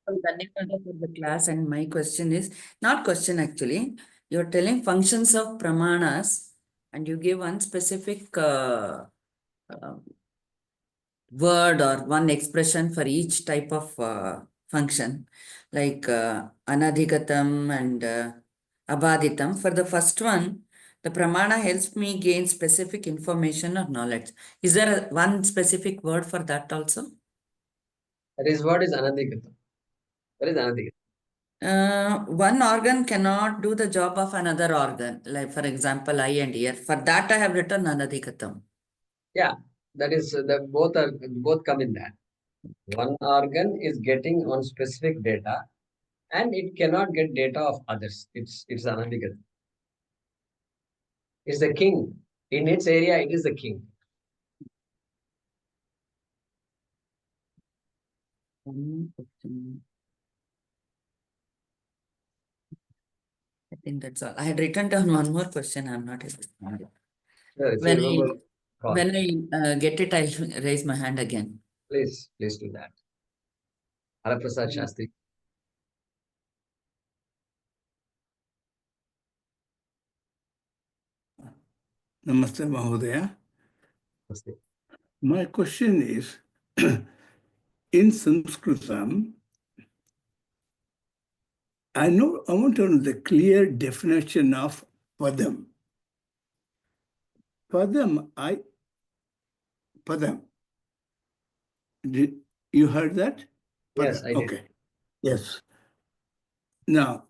Dhanyawada for the class, and my question is not question actually. You're telling functions of pramanas, and you give one specific uh, word or one expression for each type of function, like anadhigatam and abaditam. For the first one, the pramana helps me gain specific information or knowledge. Is there one specific word for that also? His word is anadhigatam. What is anadhigatam? One organ cannot do the job of another organ. Like for example, eye and ear. For that, I have written anadhigatam. Yeah, that is the both come in that. One organ is getting one specific data, and it cannot get data of others. It's anadhigatam. It's the king in its area. It is the king. One question. I think that's all. I had written down one more question. I'm not able to find it. Sure, if you When I remember, call. when I get it, I'll raise my hand again. Please do that. Haraprasad Shastri. Namaste, Mahodaya. Namaste. My question is, in Sanskritam, I want to know the clear definition of padam. Padam. Did you heard that? Yes, I did. Okay. Yes. Now,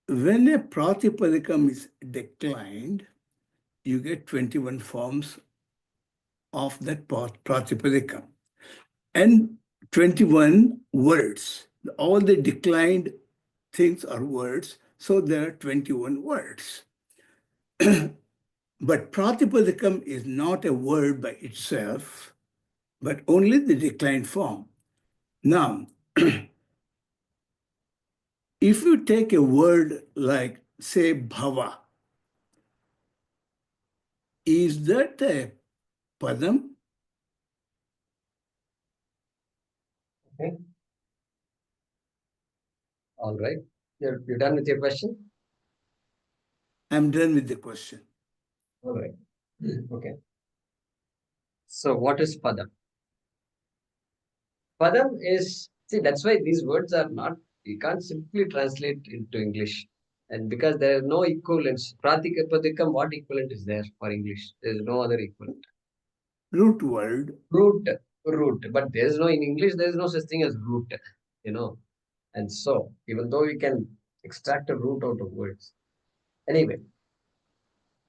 when a pratipadikam is declined, you get 21 forms of that pratipadikam and 21 words. All the declined things are words, so there are 21 words. But pratipadikam is not a word by itself, but only the declined form. Now, if you take a word like, say, bhava, is that a padam? Okay. All right. You're done with your question? I'm done with the question. All right. Okay. So what is padam? Padam is, see, that's why these words are not, you can't simply translate into English. And because there is no equivalence, Pratikapadikam, what equivalent is there for English? There is no other equivalent. Root word. Root. But there is no, in English, there is no such thing as root, And so, even though we can extract a root out of words. Anyway,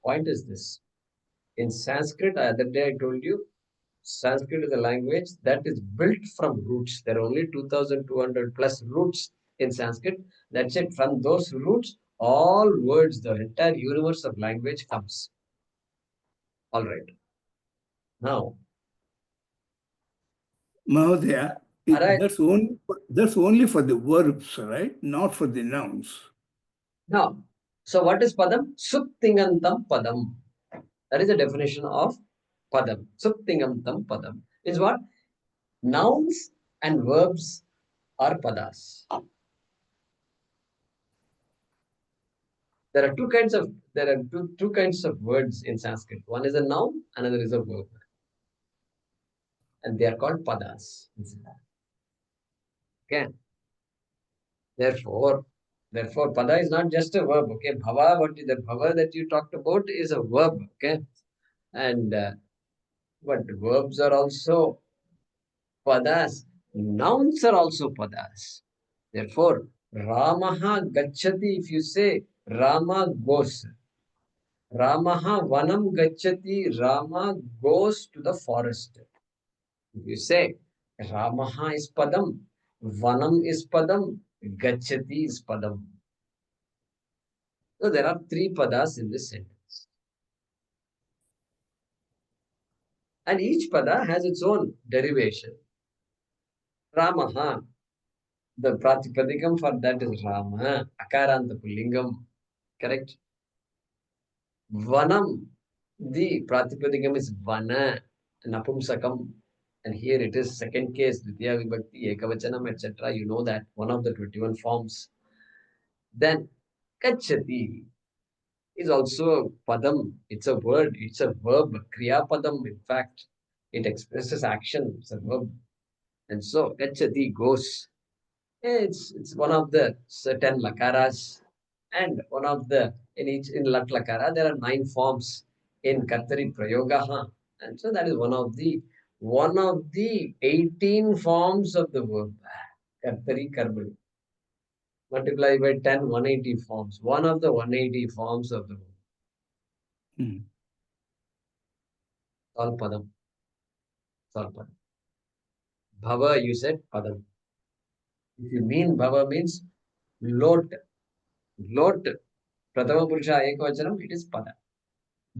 point is this. In Sanskrit, the other day I told you, Sanskrit is a language that is built from roots. There are only 2,200 plus roots in Sanskrit. That's it. From those roots, all words, the entire universe of language comes. All right. Now, Mahodaya, right. that's only for the verbs, right? Not for the nouns. Now, so what is padam? Suktingantam padam. That is the definition of padam. Suktingantam padam. Is what? Nouns and verbs are padas. There are two kinds of words in Sanskrit. One is a noun, another is a verb, and they are called padas. Okay. Therefore, pada is not just a verb. Okay, bhava, what is the bhava that you talked about is a verb. Okay, and but verbs are also padas. Nouns are also padas. Therefore, Ramaha gacchati. If you say Rama goes, Ramaha vanam gacchati. Rama goes to the forest. If you say Ramaha is padam, vanam is padam, gacchati is padam. So there are three padas in this sentence. And each pada has its own derivation. Ramaha, the pratipadikam for that is Rama, akaranta pullingam, correct? Vanam, the pratipadikam is vana, napumsakam. And here it is second case, Dvitiya Vibhakti, Ekavachanam, etc. You know that one of the 21 forms. Then Kachati is also padam. It's a word, it's a verb, kriya padam. In fact, it expresses action. It's a verb. And so Kachati goes. It's one of the certain lakaras, and one of the in lat lakara there are 9 forms in Kartari Prayogaha, and so that is one of the 18 forms of the verb Kartari Karmani. Multiply by 10, 180 forms. One of the 180 forms of the verb. Hmm. All padam. All padam. Bhava, you said padam. If you mean bhava means lot, lot, Pratama Purusha Ekavachanam, it is pada.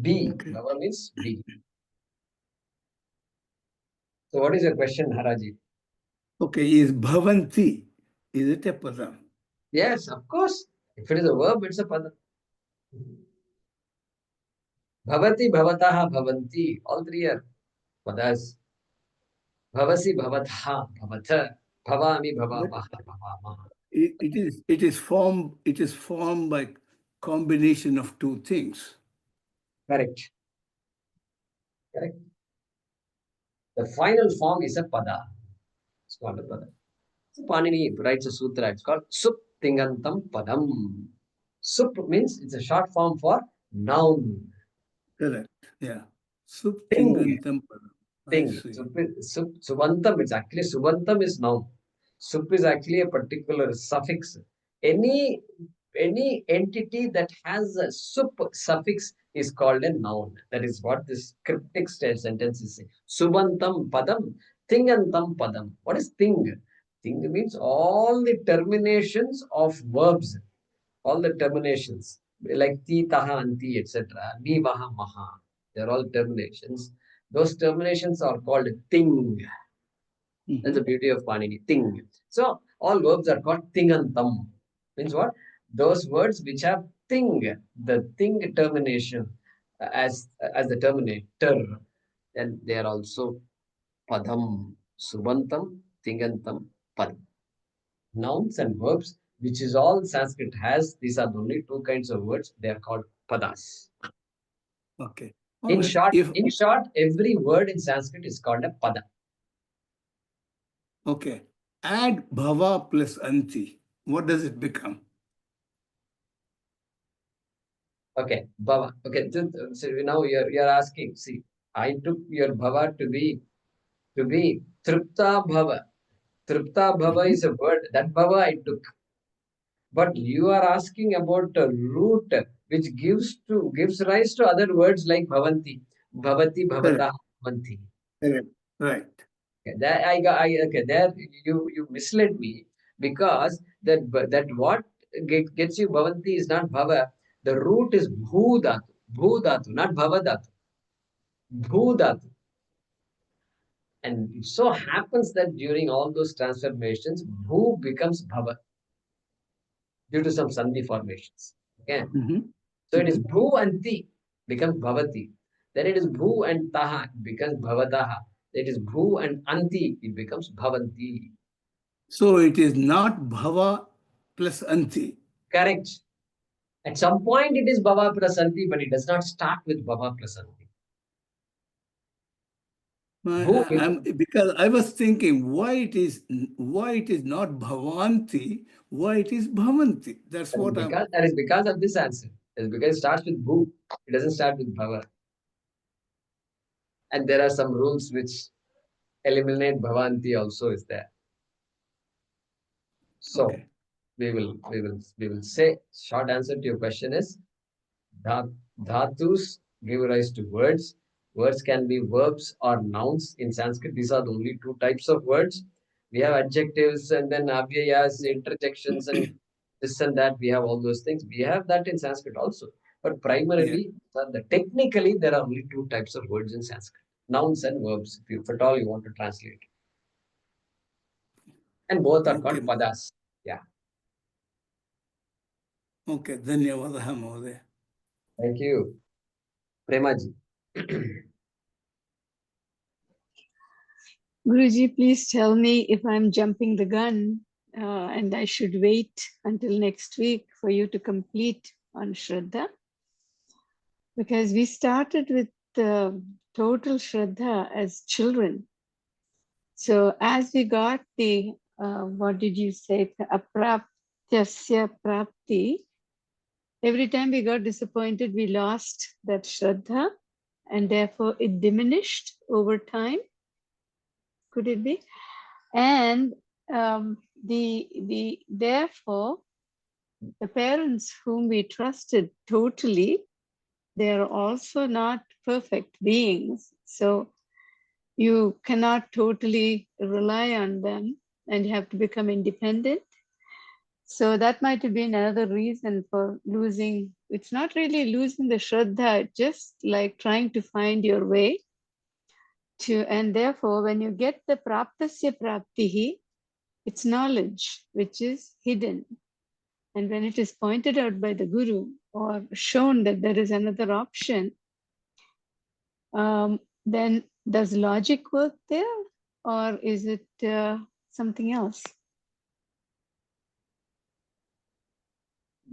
Be, Okay. bhava means be. So what is your question, Haraji? Okay, is bhavanti, is it a padam? Yes, of course. If it is a verb, it's a pada. Bhavati, bhavataha, bhavanti. All 3 are padas. Bhavasi, bhavatha, bhavatha. Bhavami, But bhavamaha, bhavama. it is formed by combination of 2 things. Correct. Correct. The final form is a pada. It's called a pada. So Panini writes a sutra. It's called Sup Tingantam Padam. Sup means it's a short form for noun. Correct. Yeah. Ting. Suptingantam padam. I Thing. see. Subantam, it's actually Subantam is noun. Sup is actually a particular suffix. Any any entity that has a sup suffix is called a noun. That is what this cryptic sentence is saying. Subantam padam, tingantam padam. What is ting? Ting means all the terminations of verbs, all the terminations like ti, taha, anti, etc. Ni, vaha, maha. They're all terminations. Those terminations are called ting. That's the beauty of Panini. Ting. So all verbs are called tingantam. Means what? Those words which have ting, the ting termination as the terminator, then they are also padam, subantam, tingantam, padam. Nouns and verbs, which is all Sanskrit has. These are the only 2 kinds of words. They are called padas. Okay. All right. In short, every word in Sanskrit is called a pada. Okay. Add bhava plus anti. What does it become? Okay, bhava. Okay, so now you're asking. See, I took your bhava to be tripta bhava. Tripta bhava is a word. That bhava I took. But you are asking about a root which gives rise to other words like bhavanti, bhavati, Correct. bhavata, bhavanti. Correct. Right. Okay, that okay, there you misled me because that what gets you bhavanti is not bhava. The root is bhu dhatu, not bhava dhatu, bhu dhatu. And it so happens that during all those transformations, bhu becomes bhava due to some sandhi formations. Okay, so it is bhu and ti becomes bhavati. Then it is bhu and taha, it becomes bhavataha. It is bhu and anti, it becomes bhavanti. So it is not bhava plus anti. Correct. At some point it is bhava plus anti, but it does not start with bhava plus anti. Because I was thinking why it is not bhavanti, why it is bhavanti. That's what I'm. That is because of this answer. That is because it starts with bhu. It doesn't start with bhava. And there are some rules which eliminate bhavanti also is there. So Okay. we will say short answer to your question is dhatus give rise to words. Words can be verbs or nouns in Sanskrit. These are the only 2 types of words. We have adjectives and then avyayas, interjections, and this and that. We have all those things. We have that in Sanskrit also. But primarily, technically, there are only 2 types of words in Sanskrit: nouns and verbs, if at all you want to translate. And both are called padas. Yeah. Okay. Dhanyavadaha Mahodaya. Thank you. Premaji. Guruji, please tell me if I'm jumping the gun and I should wait until next week for you to complete on Shraddha. Because we started with total Shraddha as children. So as we got the, what did you say, apraptyasya prapti, every time we got disappointed, we lost that Shraddha and therefore it diminished over time. Could it be? And therefore, the parents whom we trusted totally, they're also not perfect beings. So you cannot totally rely on them and you have to become independent. So that might have been another reason for losing. It's not really losing the Shraddha, just like trying to find your way to, and therefore when you get the praptasya praptihi, it's knowledge which is hidden. And when it is pointed out by the Guru or shown that there is another option, then does logic work there or is it something else?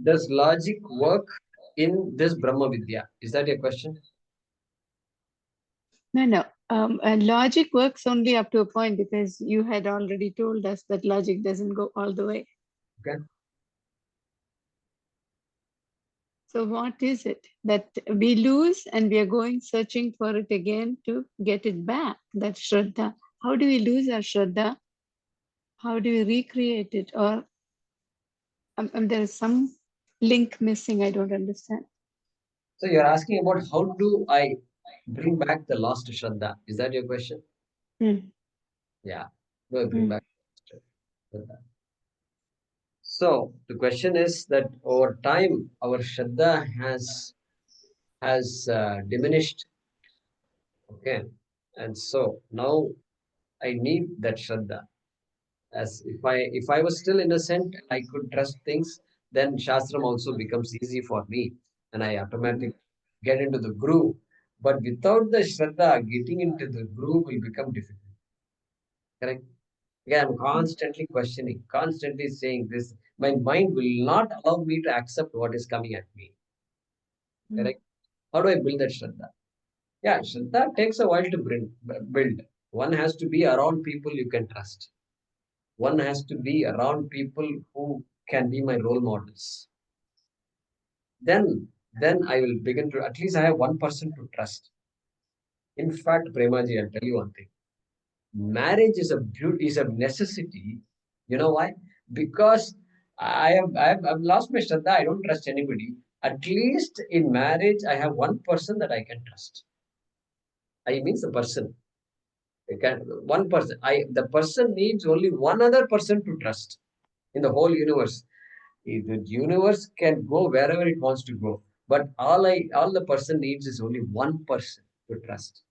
Does logic work in this Brahma Vidya? Is that your question? No. And logic works only up to a point because you had already told us that logic doesn't go all the way. Okay. So what is it that we lose and we are going searching for it again to get it back, that Shraddha? How do we lose our Shraddha? How do we recreate it? Or there is some link missing, I don't understand. So you're asking about how do I bring back the lost Shraddha? Is that your question? Yeah. Do I bring back Shraddha? So the question is that over time our Shraddha has diminished. Okay. And so now I need that Shraddha. As if I was still innocent, I could trust things, then Shastram also becomes easy for me and I automatically get into the groove. But without the Shraddha, getting into the groove will become difficult. Correct? Again, I'm constantly questioning, constantly saying this. My mind will not allow me to accept what is coming at me. Correct? How do I build that Shraddha? Yeah, Shraddha takes a while to build. One has to be around people you can trust. One has to be around people who can be my role models. Then I will begin to, at least I have one person to trust. In fact, Premaji, I'll tell you one thing. Marriage is a necessity. You know why? Because I've lost my Shraddha. I don't trust anybody. At least in marriage, I have one person that I can trust. I means the person. One person. The person needs only one other person to trust in the whole universe. The universe can go wherever it wants to go, but all the person needs is only one person to trust,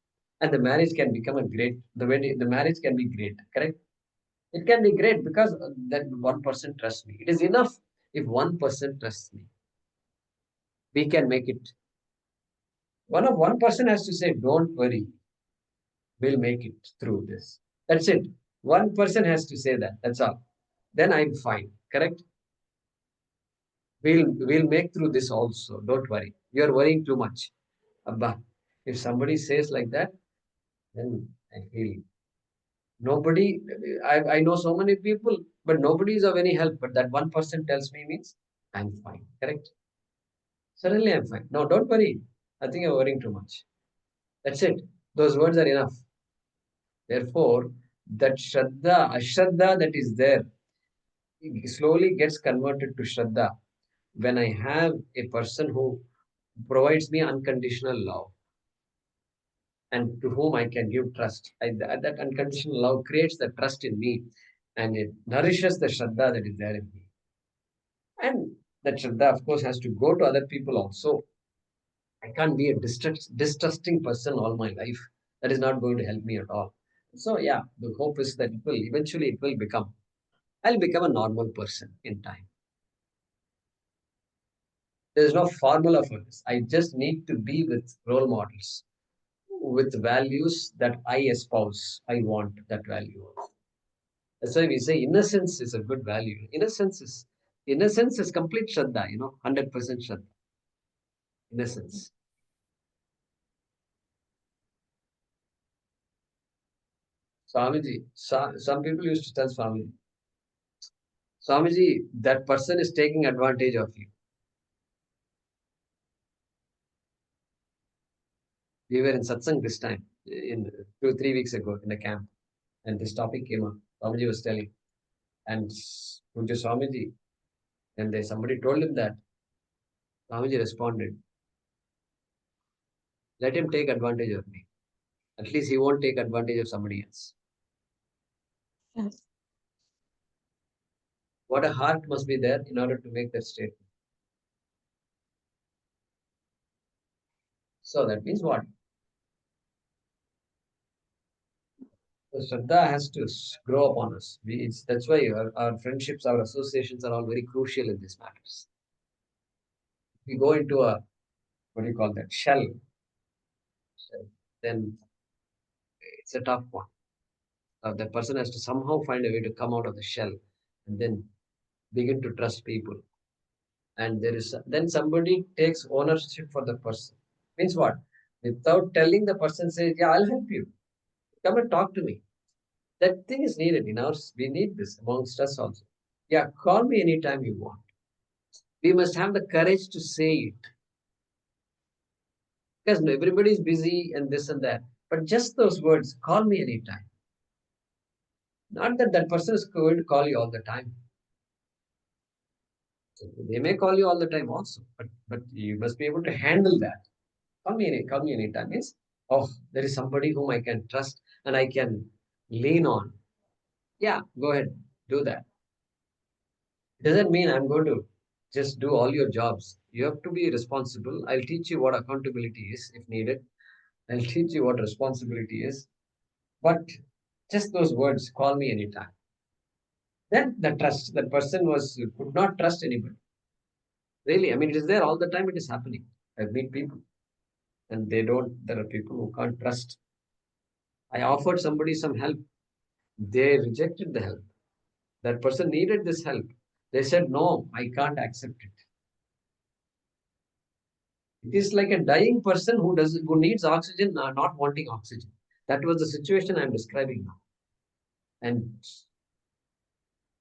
and the marriage can become a great. The marriage can be great. Correct? It can be great because that one person trusts me. It is enough if one person trusts me. We can make it. One person has to say, "Don't worry, we'll make it through this." That's it. One person has to say that. That's all. Then I'm fine. Correct? We'll make through this also. Don't worry. You're worrying too much. Abba. If somebody says like that, then I feel nobody. I know so many people, but nobody is of any help. But that one person tells me means I'm fine. Correct? Suddenly I'm fine. No, don't worry. I think you're worrying too much. That's it. Those words are enough. Therefore, that Shraddha, Ashraddha that is there, it slowly gets converted to Shraddha when I have a person who provides me unconditional love and to whom I can give trust. That unconditional love creates the trust in me and it nourishes the Shraddha that is there in me. And that Shraddha, of course, has to go to other people also. I can't be a distrusting person all my life. That is not going to help me at all. So, yeah, the hope is that it will become, I'll become a normal person in time. There's no formula for this. I just need to be with role models with values that I espouse. I want that value also. That's why we say innocence is a good value. Innocence is complete Shraddha, 100% Shraddha. Innocence. Swamiji, some people used to tell Swamiji, that person is taking advantage of you. We were in Satsang this time, in 2-3 weeks ago in a camp, and this topic came up. Swamiji was telling, and Puja Swamiji, and somebody told him that, Swamiji responded, let him take advantage of me. At least he won't take advantage of somebody else. Yes. What a heart must be there in order to make that statement. So that means what? The Shraddha has to grow upon us. That's why our friendships, our associations are all very crucial in these matters. We go into a, what do you call that, shell, then it's a tough one. That person has to somehow find a way to come out of the shell and then begin to trust people. And then somebody takes ownership for the person. Means what? Without telling, the person says, yeah, I'll help you. Come and talk to me. That thing is needed in ours. We need this amongst us also. Yeah, call me anytime you want. We must have the courage to say it. Because everybody is busy and this and that. But just those words, call me anytime. Not that that person is going to call you all the time. They may call you all the time also, but you must be able to handle that. Call me anytime. Means, oh, there is somebody whom I can trust and I can lean on. Yeah, go ahead, do that. It doesn't mean I'm going to just do all your jobs. You have to be responsible. I'll teach you what accountability is if needed. I'll teach you what responsibility is. But just those words, call me anytime. Then the trust, that person could not trust anybody. Really, I mean, it is there all the time. It is happening. I meet people and there are people who can't trust. I offered somebody some help. They rejected the help. That person needed this help. They said, no, I can't accept it. It is like a dying person who needs oxygen, not wanting oxygen. That was the situation I'm describing now. And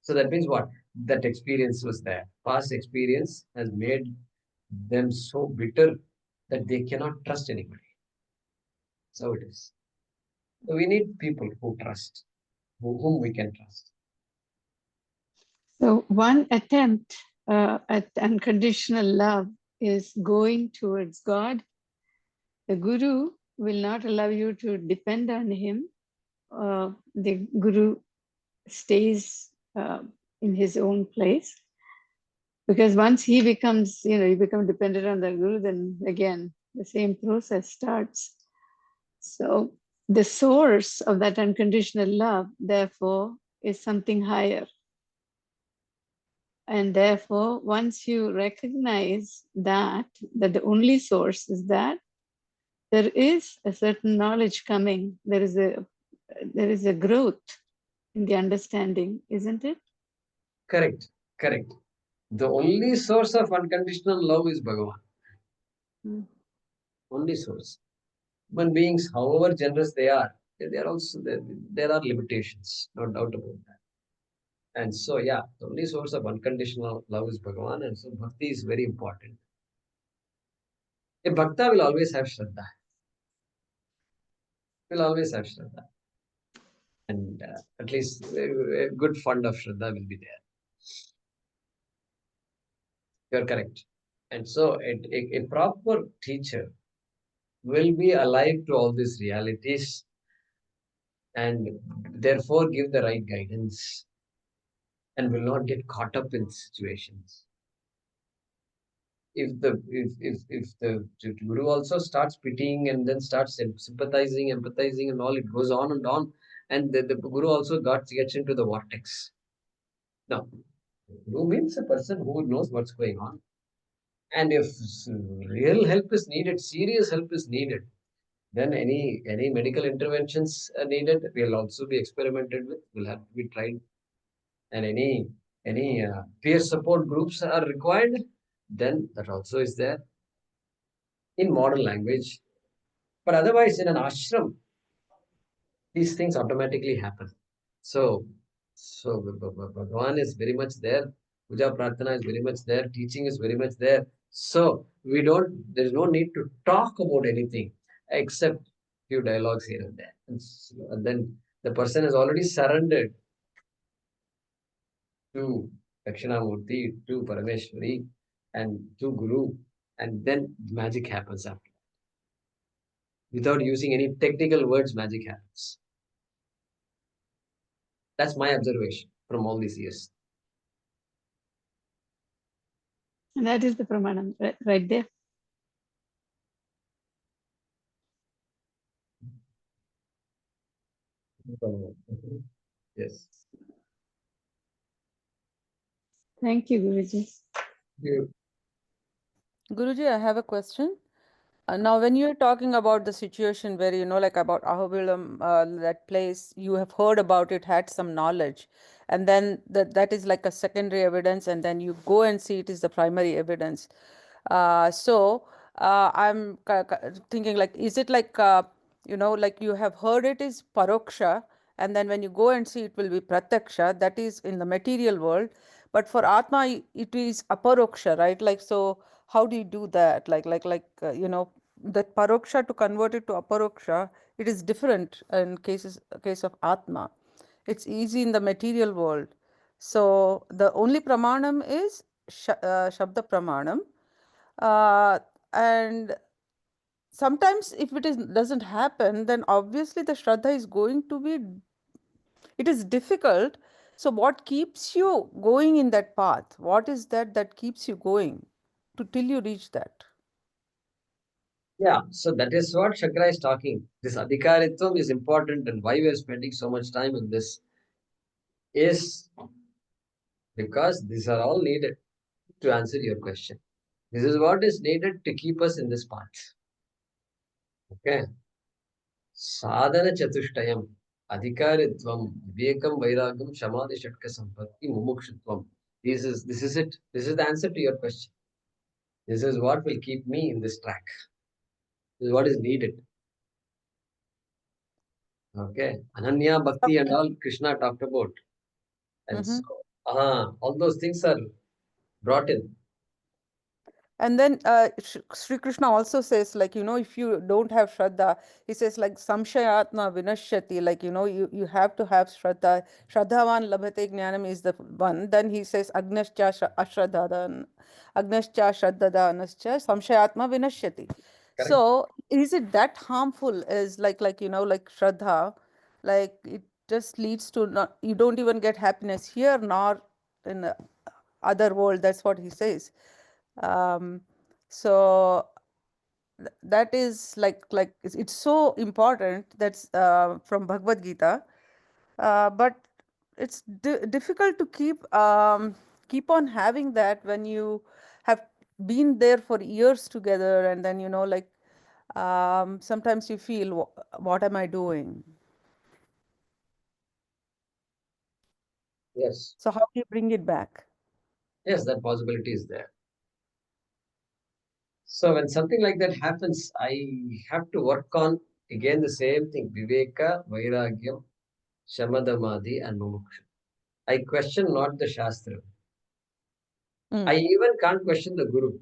so that means what? That experience was there. Past experience has made them so bitter that they cannot trust anybody. So it is. So we need people who trust, whom we can trust. So one attempt at unconditional love is going towards God. The Guru will not allow you to depend on him. The Guru stays in his own place. Because once he becomes, you become dependent on the Guru, then again, the same process starts. So the source of that unconditional love, therefore, is something higher. And therefore, once you recognize that the only source is that, there is a certain knowledge coming. There is a growth in the understanding, isn't it? Correct. The only source of unconditional love is Bhagavan. Only source. Human beings, however generous they are also there are limitations, no doubt about that. And so, yeah, the only source of unconditional love is Bhagavan, and so bhakti is very important. A bhakta will always have Shraddha. Will always have Shraddha. And at least a good fund of Shraddha will be there. You're correct. And so a proper teacher will be alive to all these realities and therefore give the right guidance and will not get caught up in situations. If the Guru also starts pitying and then starts sympathizing, empathizing and all, it goes on, and the Guru also gets into the vortex. Now, Guru means a person who knows what's going on. And if real help is needed, serious help is needed, Then any medical interventions are needed will also be experimented with, will have to be tried. And any peer support groups are required, then that also is there in modern language. But otherwise, in an ashram, these things automatically happen. So, Bhagavan is very much there. Puja Prarthana is very much there. Teaching is very much there. So, there's no need to talk about anything except few dialogues here and there. And then the person has already surrendered to Dakshinamurti, to Parameshwari, and to Guru. And then magic happens after. Without using any technical words, magic happens. That's my observation from all these years. And that is the pramanam right there. Yes. Thank you, Guruji. Guruji, I have a question. Now, when you're talking about the situation where, like about Ahobilam, that place, you have heard about it, had some knowledge, and then that is like a secondary evidence, and then you go and see it is the primary evidence. I'm thinking, like, is it like, like you have heard it is paroksha, and then when you go and see it will be pratyaksha, that is in the material world, but for Atma, it is aparoksha, right? Like, so how do you do that? That paroksha, to convert it to aparoksha, it is different in case of Atma. It's easy in the material world. So the only pramanam is Shabda pramanam. And sometimes if it doesn't happen, then obviously the Shraddha is going to be, it is difficult. So what keeps you going in that path? What is that keeps you going till you reach that? Yeah, so that is what Shakra is talking. This adhikaritvam is important, and why we are spending so much time on this is because these are all needed to answer your question. This is what is needed to keep us in this path. Okay. Sadhana chatushtayam, adhikaritvam, vivekam, vairagam, shamadhi, shatka, sampatti, mumukshutvam. This is it. This is the answer to your question. This is what will keep me in this track. This is what is needed. Okay. Ananya, Bhakti and all Krishna talked about. And so, all those things are brought in. And then Sri Krishna also says, like, if you don't have Shraddha, he says, like, samshayatma vinashyati, like, you have to have Shraddha. Shraddhavan labhate jnanam is the one. Then he says, agnascha ashraddhadan, agnascha shraddhadanascha samshayatma vinashyati. Correct. So is it that harmful as like Shraddha, like it just leads to not, you don't even get happiness here nor in the other world. That's what he says. So that is like it's so important. That's from Bhagavad Gita, but it's difficult to keep on having that when you have been there for years together, and then sometimes you feel, what am I doing? Yes. So how do you bring it back? Yes, that possibility is there. So when something like that happens, I have to work on again the same thing: Viveka, Vairagyam, Shamadamadi, and Mumuksha. I question not the Shastra. I even can't question the Guru.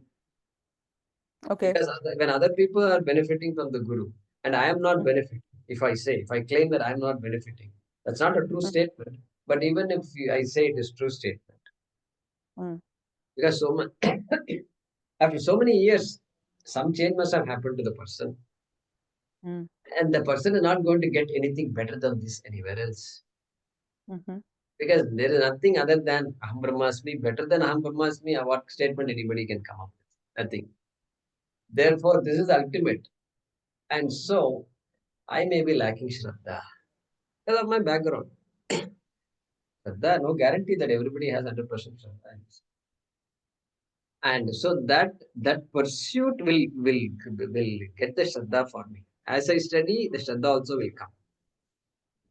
Okay. Because when other people are benefiting from the Guru, and I am not benefiting, if I claim that I am not benefiting, that's not a true statement. But even if I say it is true statement, because so much after so many years, some change must have happened to the person. And the person is not going to get anything better than this anywhere else. Because there is nothing other than Aham Brahmasmi, better than Aham Brahmasmi, what statement anybody can come up with. Nothing. Therefore, this is ultimate. And so, I may be lacking Shraddha because of my background. Shraddha, no guarantee that everybody has 100% Shraddha. And so that pursuit will get the Shraddha for me. As I study, the Shraddha also will come.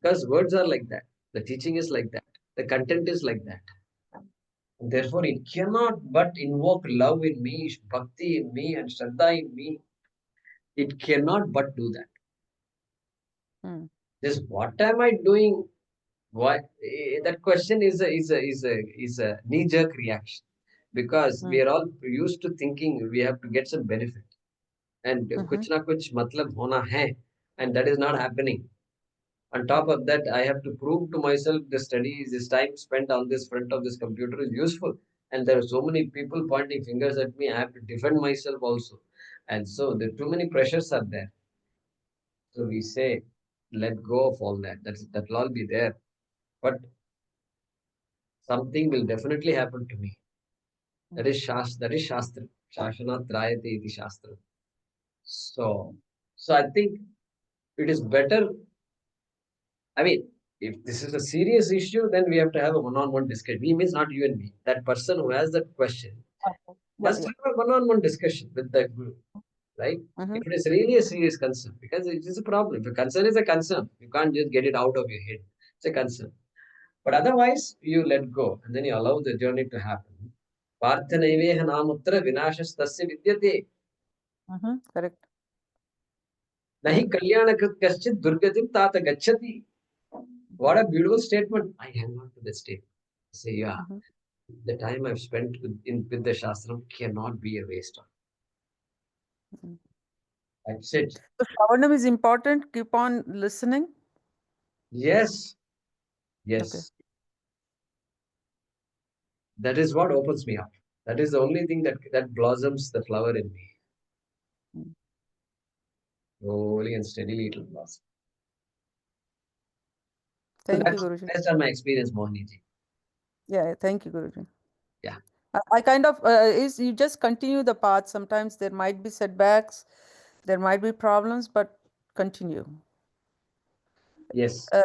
Because words are like that. The teaching is like that. The content is like that. And therefore, it cannot but invoke love in me, bhakti in me, and Shraddha in me. It cannot but do that. Mm. Just what am I doing? Why that question is a knee-jerk reaction, because we are all used to thinking we have to get some benefit, and kuch na kuch matlab hona hai, and that is not happening. On top of that, I have to prove to myself the studies, this time spent on this front of this computer is useful, and there are so many people pointing fingers at me. I have to defend myself also, and so the too many pressures are there. So we say, let go of all that. That will all be there, but something will definitely happen to me. That is Shastra. That is Shastra. Shashanat Rayate iti Shastra. So I think it is better. I mean, if this is a serious issue, then we have to have a one-on-one discussion. We means not you and me. That person who has that question Yeah, must have a one-on-one discussion with the guru, right? If it is really a serious concern, because it is a problem. If a concern is a concern, you can't just get it out of your head. It's a concern. But otherwise, you let go and then you allow the journey to happen. Parthanaiveha namutra vinashastasya vidyate. Correct. Nahi kalyanakrit kaschit durgatim tata gacchati. What a beautiful statement. I hang on to that statement. Say, yeah, the time I've spent with the Shastram cannot be a waste of. That's it. So Shravanam is important. Keep on listening. Yes. Yes. Okay. That is what opens me up. That is the only thing that blossoms the flower in me. Slowly and steadily it will blossom. So Thank you, that's Guruji. based on my experience, Mohaniji. Yeah, thank you, Guruji. Yeah. I kind of is you just continue the path. Sometimes there might be setbacks, there might be problems, but continue. Yes. A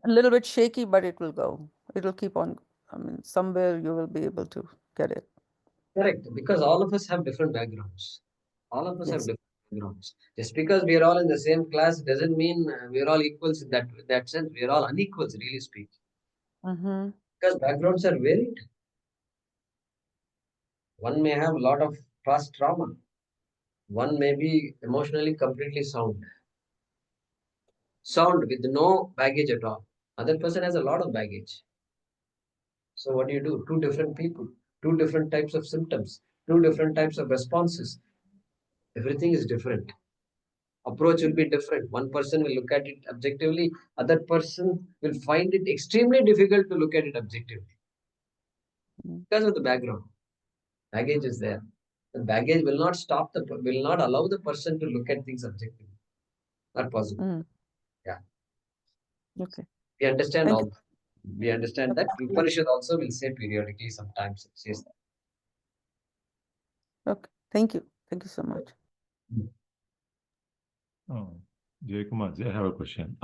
little bit shaky, but it will go. It will keep on. I mean, somewhere you will be able to get it. Correct. Because all of us have different backgrounds. All of us have Yes. different backgrounds. Just because we are all in the same class doesn't mean we are all equals in that sense. We are all unequals, really speaking. Because backgrounds are varied. One may have a lot of past trauma. One may be emotionally completely sound. Sound with no baggage at all. Other person has a lot of baggage. So what do? Two different people, two different types of symptoms, two different types of responses. Everything is different. Approach will be different. One person will look at it objectively, other person will find it extremely difficult to look at it objectively because of the background. Baggage is there. The baggage will not will not allow the person to look at things objectively. Not possible. Yeah. Okay. We understand Thank all. We understand that. you. Upanishad also will say periodically sometimes it says that. Okay. Thank you. Thank you so much. Jay Kumar, I have a question.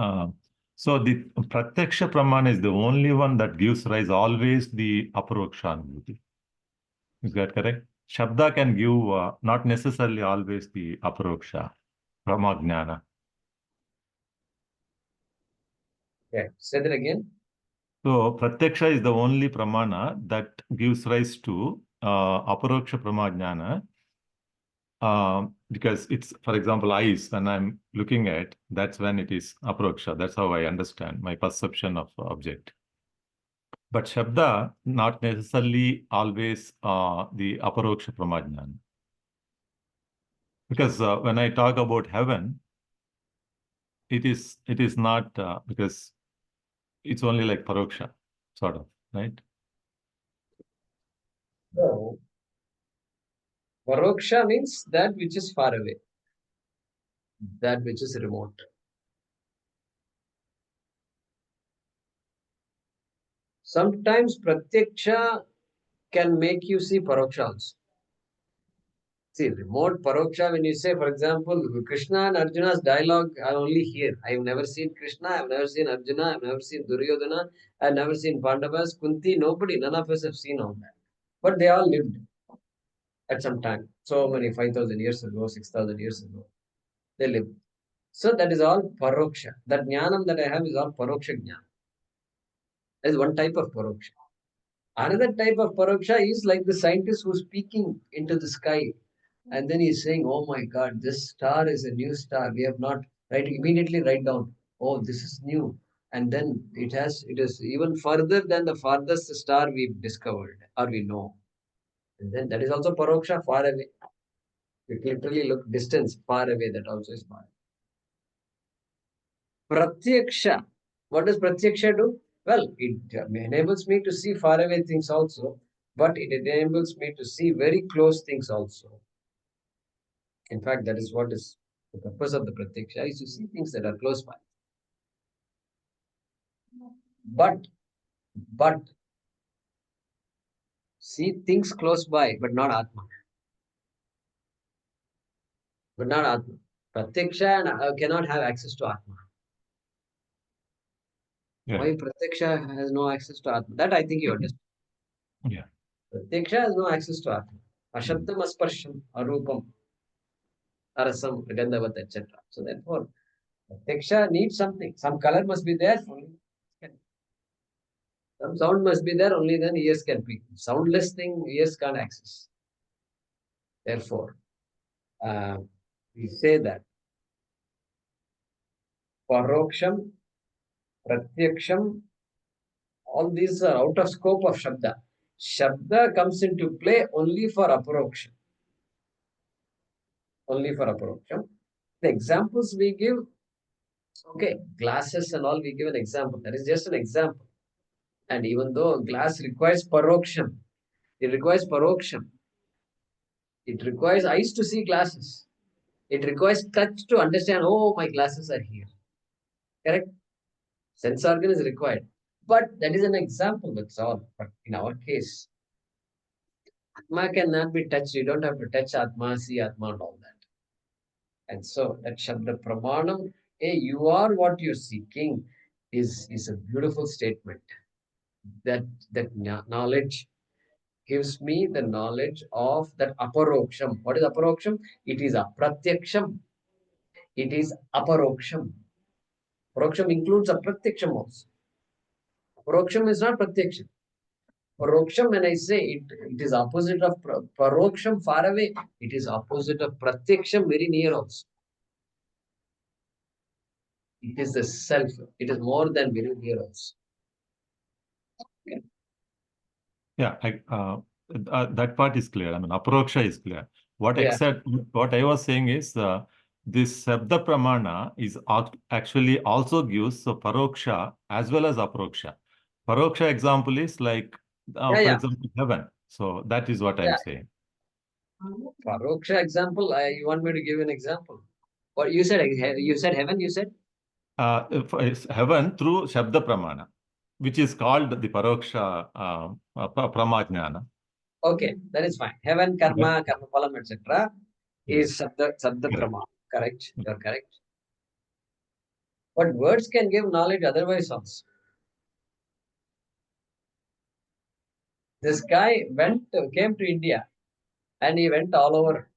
So the Pratyaksha Pramana is the only one that gives rise always the Aparokshanubhuti. Is that correct? Shabda can give not necessarily always the Aparoksha, Pramajnana. Okay. Say that again. So Pratyaksha is the only Pramana that gives rise to Aparoksha Pramajnana. Because it's, for example, eyes, when I'm looking at, that's when it is aproksha. That's how I understand my perception of object. But Shabda, not necessarily always the aparoksha pramajnana. Because when I talk about heaven, it is not because it's only like paroksha, sort of, right? So, Paroksha means that which is far away, that which is remote. Sometimes Pratyaksha can make you see Paroksha also. See, remote Paroksha, when you say, for example, Krishna and Arjuna's dialogue, I only hear. I have never seen Krishna, I have never seen Arjuna, I have never seen Duryodhana, I have never seen Pandavas, Kunti, nobody, none of us have seen all that. But they all lived at some time. So many, 5,000 years ago, 6,000 years ago. They lived. So that is all paroksha. That jnanam that I have is all paroksha jnana. That is one type of paroksha. Another type of paroksha is like the scientist who's peeking into the sky, and then he's saying, "Oh my God, this star is a new star. We have not immediately write down. Oh, this is new." And then it is even further than the farthest star we've discovered or we know. And then that is also paroksha, far away. You literally look distance, far away, that also is far. Pratyaksha. What does pratyaksha do? Well, it enables me to see far away things also, but it enables me to see very close things also. In fact, that is what is the purpose of the pratyaksha, is to see things that are close by. But see things close by, but not Atma. But not Atma. Pratyaksha cannot have access to Atma. Yeah. Why Pratyaksha has no access to Atma? That I think you understand. Yeah. Pratyaksha has no access to Atma. Ashabdam, asparsham, arupam, arasam, gandhavat, etc. So therefore, Pratyaksha needs something. Some color must be there. Some sound must be there. Only then ears can pick. Soundless thing, ears can't access. Therefore, we say that paroksham, pratyaksham, all these are out of scope of Shabda. Shabda comes into play only for aparoksham. Only for aparoksham. The examples we give, okay, glasses and all, we give an example. That is just an example. And even though glass requires paroksham, it requires paroksham. It requires eyes to see glasses. It requires touch to understand, oh, my glasses are here. Correct? Sense organ is required. But that is an example, that's all. But in our case, Atma cannot be touched. You don't have to touch Atma, see Atma and all that. And so that Shabda Pramanam, hey, you are what you're seeking, is a beautiful statement. That knowledge gives me the knowledge of that aparoksham. What is aparoksham? It is apratyaksham. It is aparoksham. Paroksham includes apratyaksham also. Paroksham is not pratyaksham. Paroksham, when I say it is opposite of paroksham, far away. It is opposite of pratyaksham, very near also. It is the self. It is more than very near also. Okay. Yeah, that part is clear. I mean, aparoksha is clear. What Yeah. what I was saying is this Sabda Pramana is actually also gives paroksha as well as aparoksha. Paroksha example is like, for example, heaven. So that is what I'm saying. Paroksha example, you want me to give an example? What you said? You said heaven, you said? It's heaven through Shabda Pramana, which is called the paroksha pramajnana. Okay, that is fine. Heaven, karma, karma phalam, etc. is Sabda Pramana. Correct. You're correct. But words can give knowledge otherwise also. This guy came to India, and he went all over,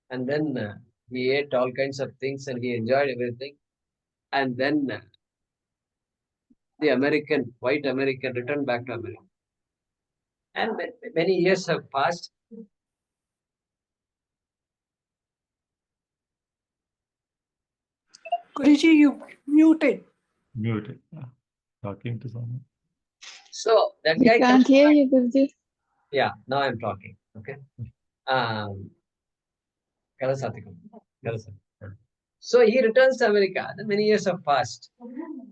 and then he ate all kinds of things and he enjoyed everything. And then the white American returned back to America. And many years have passed. Guruji, you muted. Muted. Talking to someone. So that We guy can't hear you, Guruji. Yeah, now I'm talking. Okay. So he returns to America. Then many years have passed.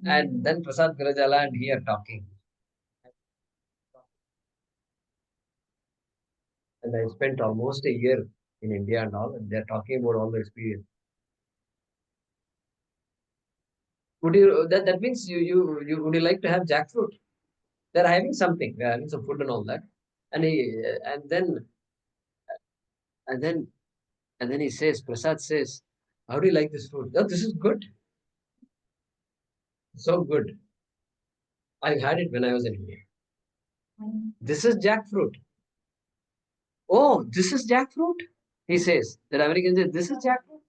And then Prasad Gurujala and he are talking. And I spent almost a year in India and all, and they're talking about all the experience. That means you would you like to have jackfruit? They're having something. They're having some food and all that. And then he says, Prasad says, how do you like this food? Oh, this is good. So good. I had it when I was in India. This is jackfruit. Oh, this is jackfruit? He says. That American says, this is jackfruit?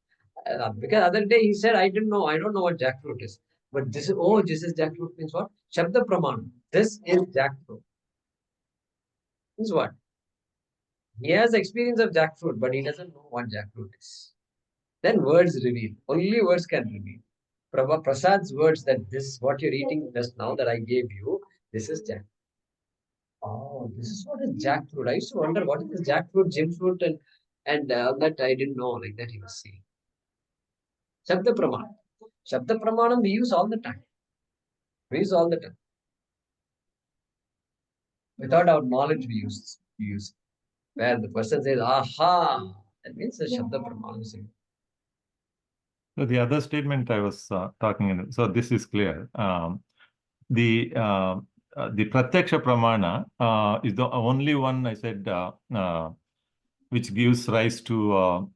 Because other day he said, I don't know what jackfruit is. But this is jackfruit means what? Shabda Praman. This is jackfruit. Means what? He has experience of jackfruit, but he doesn't know what jackfruit is. Then words reveal. Only words can reveal. Prasad's words that this, what you're eating just now that I gave you, this is jackfruit. Oh, this is what is jackfruit. I used to wonder what is this jackfruit, fruit, and that I didn't know, like that he was saying. Shabda Praman. Shabda Pramanam we use all the time. We use all the time. Without our knowledge, we use. Where the person says, aha, that means the Shabda Pramanam. So the other statement I was talking in, so this is clear. The Pratyaksha Pramana is the only one I said which gives rise to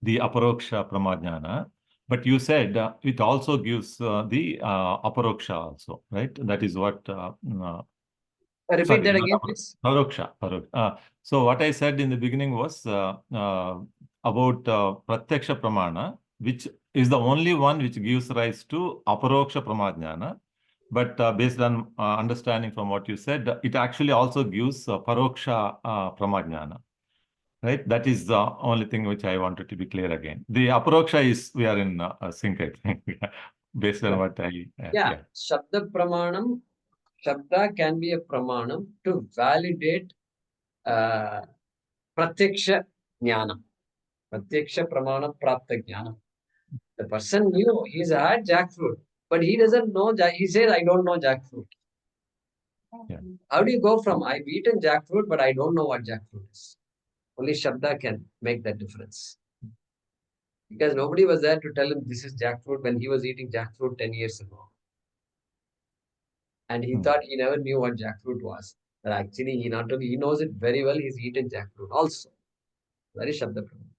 the Aparoksha Pramajnana. But you said it also gives the Aparoksha also, right? That is what... Repeat sorry, that again, please. Paroksha. So what I said in the beginning was about Pratyaksha Pramana, which is the only one which gives rise to Aparoksha Pramajnana. But based on understanding from what you said, it actually also gives Paroksha Pramajnana. Right? That is the only thing which I wanted to be clear again. The Aparoksha is, we are in sync, I think, based on what I... yeah. Shabda Pramanam, Shabda can be a Pramanam to validate Pratyaksha Jnana. Pratyaksha Pramana Prapta Jnana. The person knew he's had jackfruit, but he doesn't know, he says, I don't know jackfruit. Yeah. How do you go from, I've eaten jackfruit, but I don't know what jackfruit is? Only Shabda can make that difference. Because nobody was there to tell him this is jackfruit when he was eating jackfruit 10 years ago. And he thought he never knew what jackfruit was. But actually, he not only he knows it very well, he's eaten jackfruit also. Very Shabda Pramanam.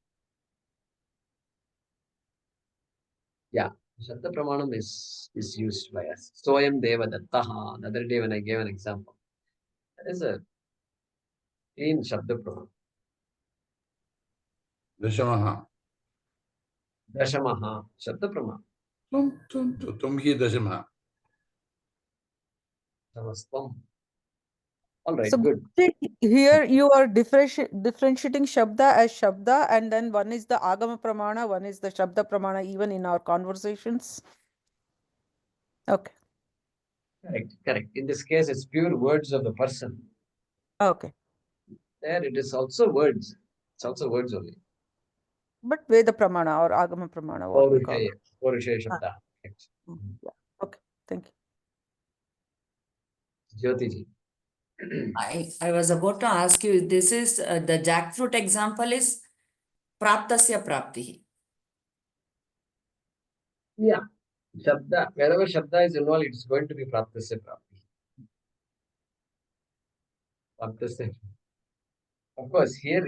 Yeah, Shabda Pramanam is used by us. Soyam Deva Dattaha. The other day when I gave an example. That is a in Shabda Pramanam. Dashamaha. Dashamaha. Shabda Pramanam. Tumhi Dashamaha. Samastam. All right, So good. here you are differentiating Shabda as Shabda, and then one is the Agama Pramana, one is the Shabda Pramana, even in our conversations. Okay. Correct. In this case, it's pure words of the person. Okay. There it is also words. It's also words only. But Veda Pramana or Agama Pramana, what we call it. Paurushaya Shabda. Yeah. Okay. Thank you. Jyotiji. I was about to ask you, this is the jackfruit example is Praptasya Prapti. Yeah. Shabda, wherever Shabda is involved, it's going to be Praptasya Prapti. Praptasya. Of course, here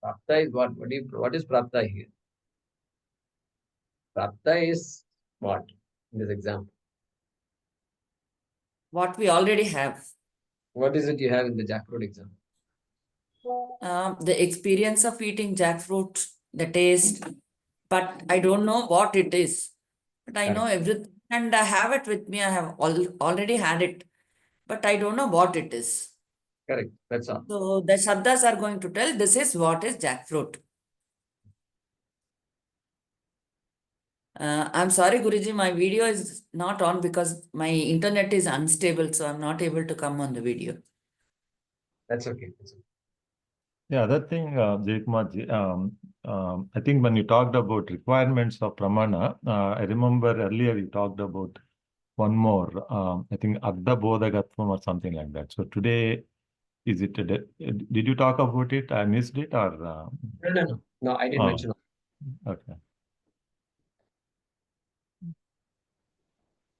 Prapta is what? What is Prapta here? Prapta is what in this example? What we already have. What is it you have in the jackfruit example? The experience of eating jackfruit, the taste, but I don't know what it is. But I know everything and I have it with me. I have already had it, but I don't know what it is. Correct. That's all. So the Shabdas are going to tell this is what is jackfruit. I'm sorry, Guruji, my video is not on because my internet is unstable, so I'm not able to come on the video. That's okay. Yeah, that thing, Jayakumar, I think when you talked about requirements of Pramana, I remember earlier you talked about one more, I think Adda Bodhagatvam or something like that. So today, is it, did you talk about it? I missed it or? No, I didn't mention it. Okay.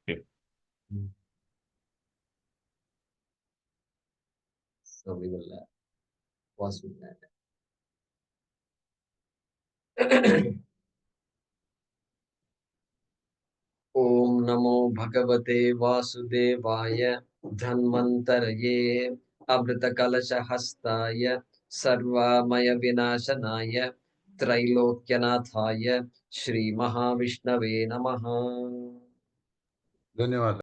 Okay. So we will pause with that. Om Namo Bhagavate Vasudevaya Dhanmantarye Amrita Kalasha Hastaya Sarvamaya Vinashanaya त्रैलोक्यनाथाय Shri महाविष्णवे नमः. धन्यवाद.